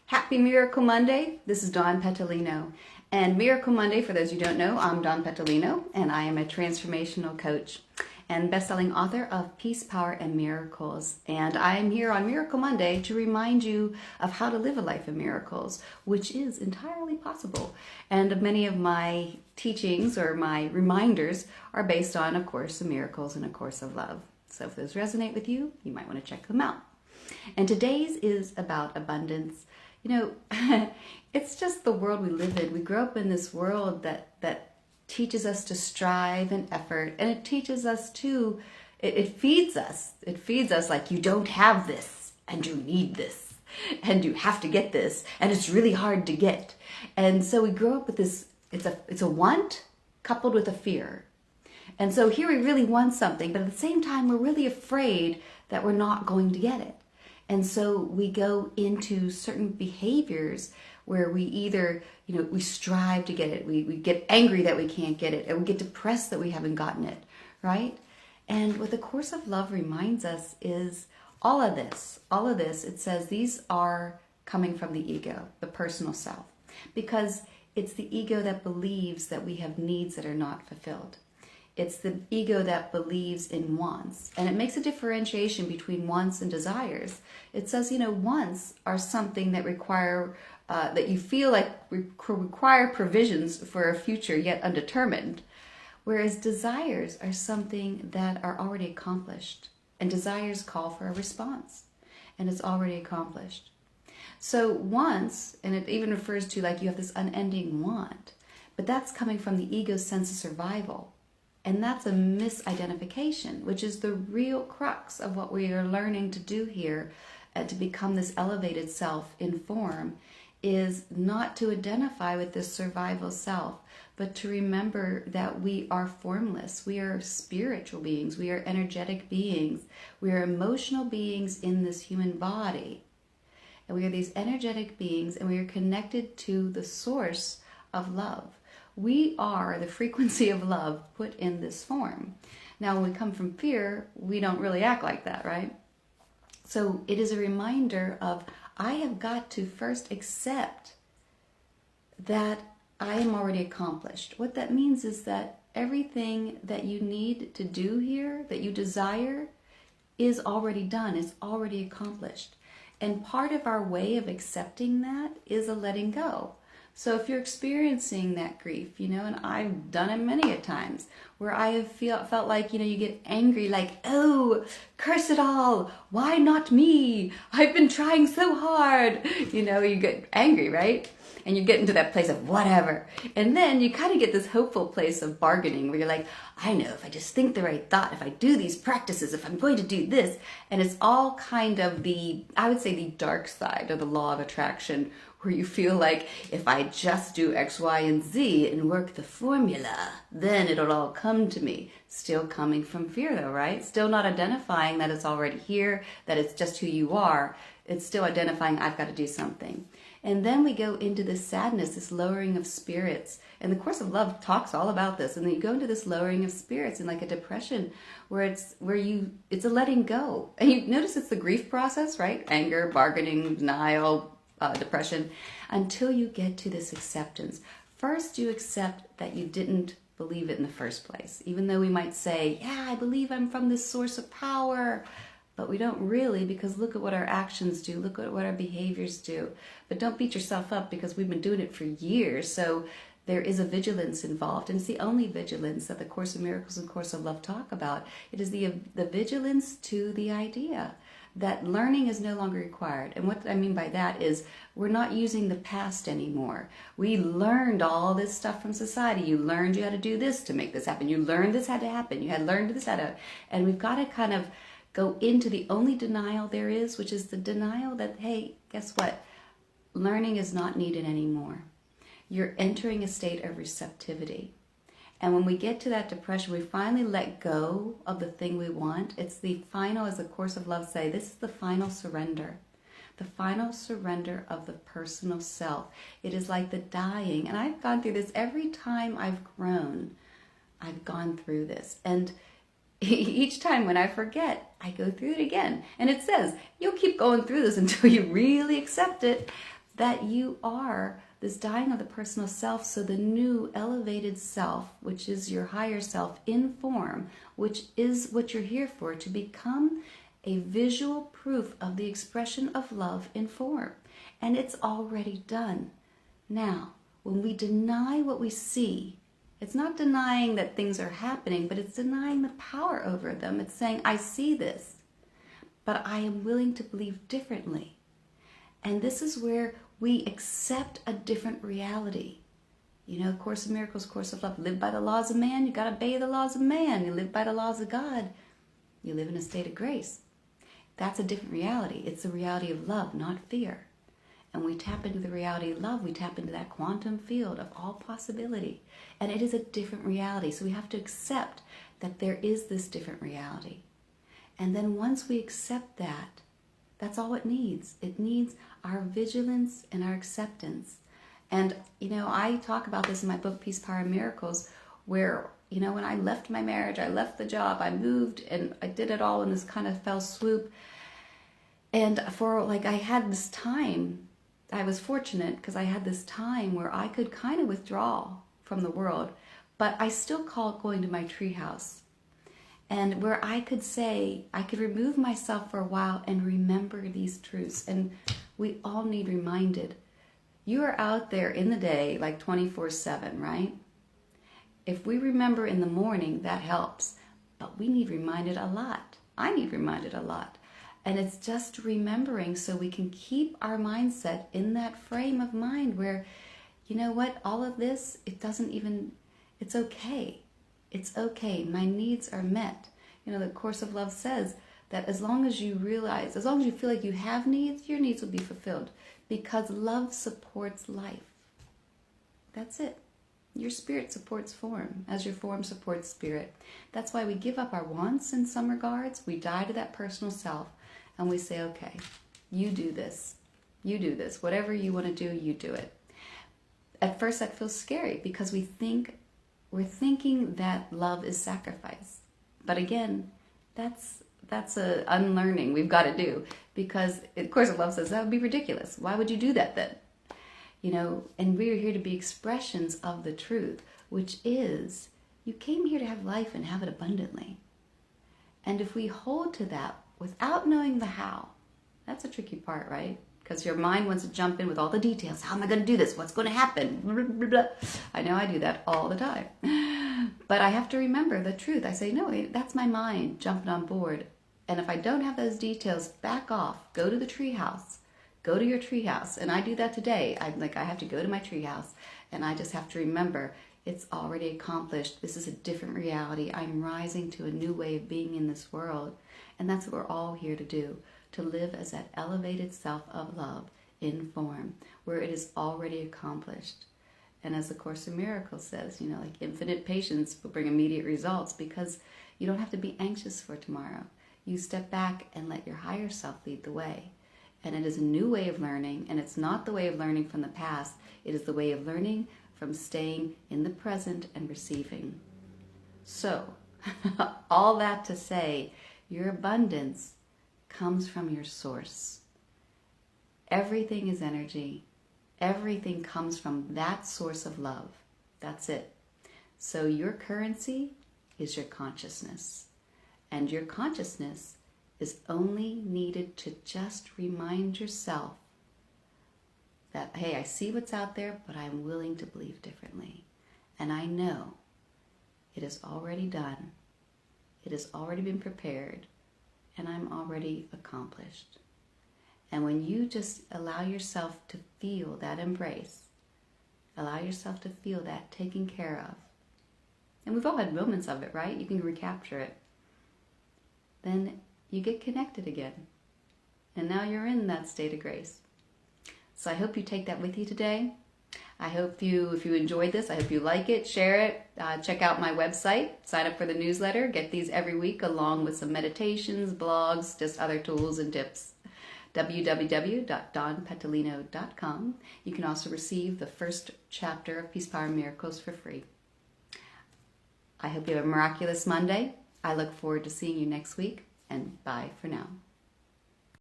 Happy Miracle Monday. This is Dawn Petalino. And Miracle Monday, for those who don't know, I'm Dawn Petalino, and I am a transformational coach and best-selling author of Peace, Power, and Miracles. And I am here on Miracle Monday to remind you of how to live a life of miracles, which is entirely possible. And many of my teachings or my reminders are based on A Course of Miracles and A Course of Love. So if those resonate with you, you might want to check them out. And today's is about abundance. You know, it's just the world we live in. We grow up in this world that teaches us to strive and effort, and it teaches us to, it feeds us. It feeds us like, you don't have this, and you need this, and you have to get this, and it's really hard to get. And so we grow up with this, it's a want coupled with a fear. And so here we really want something, but at the same time, we're really afraid that we're not going to get it. And so we go into certain behaviors where we either, we strive to get it. We get angry that we can't get it, and we get depressed that we haven't gotten it, right? And what the Course of Love reminds us is all of this, it says these are coming from the ego, the personal self, because it's the ego that believes that we have needs that are not fulfilled. It's the ego that believes in wants. And it makes a differentiation between wants and desires. It says, wants are something that require, that you feel like require provisions for a future yet undetermined. Whereas desires are something that are already accomplished. And desires call for a response. And it's already accomplished. So wants, and it even refers to like you have this unending want, but that's coming from the ego's sense of survival. And that's a misidentification, which is the real crux of what we are learning to do here to become this elevated self in form, is not to identify with this survival self, but to remember that we are formless. We are spiritual beings. We are energetic beings. We are emotional beings in this human body. And we are these energetic beings, and we are connected to the source of love. We are the frequency of love put in this form. Now, when we come from fear, we don't really act like that, right? So it is a reminder of, I have got to first accept that I am already accomplished. What that means is that everything that you need to do here, that you desire, is already done, is already accomplished. And part of our way of accepting that is a letting go. So if you're experiencing that grief, and I've done it many a times, where I have felt like, you get angry, like, oh, curse it all. Why not me? I've been trying so hard. You get angry, right? And you get into that place of whatever. And then you kind of get this hopeful place of bargaining where you're like, I know, if I just think the right thought, if I do these practices, if I'm going to do this. And it's all kind of I would say the dark side of the law of attraction, where you feel like if I just do X, Y, and Z and work the formula, then it'll all come to me. Still coming from fear though, right? Still not identifying that it's already here, that it's just who you are. It's still identifying I've got to do something. And then we go into this sadness, this lowering of spirits. And the Course of Love talks all about this. And then you go into this lowering of spirits in like a depression where it's a letting go. And you notice it's the grief process, right? Anger, bargaining, denial, depression, until you get to this acceptance. First, you accept that you didn't believe it in the first place. Even though we might say, yeah, I believe I'm from this source of power. But we don't really, because look at what our actions do. Look at what our behaviors do. But don't beat yourself up, because we've been doing it for years. So there is a vigilance involved. And it's the only vigilance that the Course of Miracles and Course of Love talk about. It is the vigilance to the idea that learning is no longer required. And what I mean by that is we're not using the past anymore. We learned all this stuff from society. You learned you had to do this to make this happen. You learned this had to happen. You had learned this had to, and we've got to kind of go into the only denial there is, which is the denial that, hey, guess what? Learning is not needed anymore. You're entering a state of receptivity. And when we get to that depression, we finally let go of the thing we want. It's the final, as the Course of Love say, this is the final surrender. The final surrender of the personal self. It is like the dying. And I've gone through this every time I've grown. I've gone through this. And each time when I forget, I go through it again. And it says, you'll keep going through this until you really accept it. that you are this dying of the personal self, so the new elevated self, which is your higher self in form, which is what you're here for, to become a visual proof of the expression of love in form. And it's already done. Now, when we deny what we see, it's not denying that things are happening, but it's denying the power over them. It's saying, I see this, but I am willing to believe differently. And this is where we accept a different reality. You know, Course of Miracles, Course of Love, live by the laws of man, you got to obey the laws of man. You live by the laws of God, you live in a state of grace. That's a different reality. It's the reality of love, not fear. And we tap into the reality of love, we tap into that quantum field of all possibility. And it is a different reality. So we have to accept that there is this different reality. And then once we accept that, that's all it needs. It needs our vigilance and our acceptance. And, you know, I talk about this in my book, Peace, Power, and Miracles, where, you know, when I left my marriage, I left the job, I moved, and I did it all in this kind of fell swoop. And for, like, I had this time, I was fortunate because I had this time where I could kind of withdraw from the world, but I still call it going to my treehouse. And where I could say, I could remove myself for a while and remember these truths. And we all need reminded. You are out there in the day like 24/7, right? If we remember in the morning, that helps. But we need reminded a lot. I need reminded a lot. And it's just remembering so we can keep our mindset in that frame of mind where, you know what, all of this, it doesn't even, it's okay. It's okay. My needs are met. You know, the Course of Love says that as long as you realize, as long as you feel like you have needs, your needs will be fulfilled because love supports life. That's it. Your spirit supports form as your form supports spirit. That's why we give up our wants in some regards. We die to that personal self and we say, okay, you do this. You do this. Whatever you want to do, you do it. At first that feels scary because we're thinking that love is sacrifice. But again, that's a unlearning we've got to do because of Course of Love says that would be ridiculous. Why would you do that then? You know, and we're here to be expressions of the truth, which is you came here to have life and have it abundantly. And if we hold to that without knowing the how, that's a tricky part, right? Because your mind wants to jump in with all the details. How am I going to do this? What's going to happen? Blah, blah, blah. I know I do that all the time. But I have to remember the truth. I say, no, that's my mind jumping on board. And if I don't have those details, back off. Go to the treehouse. Go to your treehouse. And I do that today. I have to go to my treehouse. And I just have to remember it's already accomplished. This is a different reality. I'm rising to a new way of being in this world. And that's what we're all here to do. To live as that elevated self of love in form, where it is already accomplished. And as the Course in Miracles says, you know, like infinite patience will bring immediate results because you don't have to be anxious for tomorrow. You step back and let your higher self lead the way. And it is a new way of learning, and it's not the way of learning from the past. It is the way of learning from staying in the present and receiving. So, all that to say, your abundance comes from your source. Everything is energy. Everything comes from that source of love. That's it. So your currency is your consciousness. And your consciousness is only needed to just remind yourself that, hey, I see what's out there, but I'm willing to believe differently. And I know it is already done. It has already been prepared. And I'm already accomplished. And when you just allow yourself to feel that embrace, allow yourself to feel that taken care of, and we've all had moments of it, right? You can recapture it. Then you get connected again. And now you're in that state of grace. So I hope you take that with you today. I hope if you enjoyed this, I hope you like it, share it, check out my website, sign up for the newsletter, get these every week along with some meditations, blogs, just other tools and tips. www.donpetalino.com. You can also receive the first chapter of Peace, Power, and Miracles for free. I hope you have a miraculous Monday. I look forward to seeing you next week, and bye for now.